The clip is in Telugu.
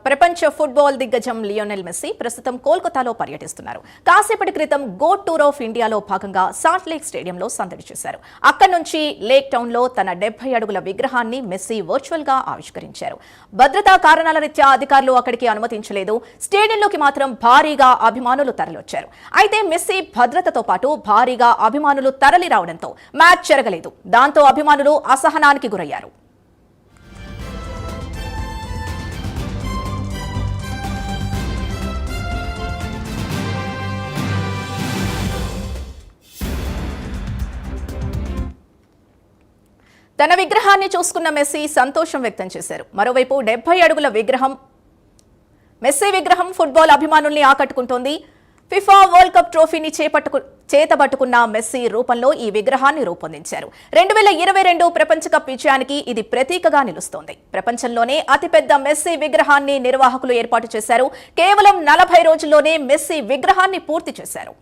ప్రపంచ ఫుట్బాల్ దిగ్గజం లియోనెల్ మెస్సీ ప్రస్తుతం కోల్కతాలో పర్యటిస్తున్నారు. కాసేపటి క్రితం గోట్ టూర్ ఆఫ్ ఇండియాలో భాగంగా సాల్ట్ లేక్ స్టేడియంలో సందడి చేశారు. అక్కడి నుంచి లేక్ టౌన్ లో తన 70 అడుగుల విగ్రహాన్ని మెస్సీ వర్చువల్ గా ఆవిష్కరించారు. భద్రతా కారణాల రీత్యా అధికారులు అక్కడికి అనుమతించలేదు. స్టేడియంలోకి మాత్రం భారీగా అభిమానులు తరలివచ్చారు. అయితే మెస్సీ భద్రతతో పాటు భారీగా అభిమానులు తరలి రావడంతో మ్యాచ్ జరగలేదు. దాంతో అభిమానులు అసహనానికి గురయ్యారు. తన విగ్రహాన్ని చూసుకున్న మెస్సీ సంతోషం వ్యక్తం చేశారు. మరోవైపు 70 అడుగుల మెస్సీ విగ్రహం ఫుట్బాల్ అభిమానుల్ని ఆకట్టుకుంటోంది. ఫిఫా వరల్డ్ కప్ ట్రోఫీని చేతబట్టుకున్న మెస్సీ రూపంలో ఈ విగ్రహాన్ని రూపొందించారు. 2022 ప్రపంచ కప్ విజయానికి ఇది ప్రతీకగా నిలుస్తోంది. ప్రపంచంలోనే అతిపెద్ద మెస్సీ విగ్రహాన్ని నిర్వాహకులు ఏర్పాటు చేశారు. కేవలం 40 రోజుల్లోనే మెస్సీ విగ్రహాన్ని పూర్తి చేశారు.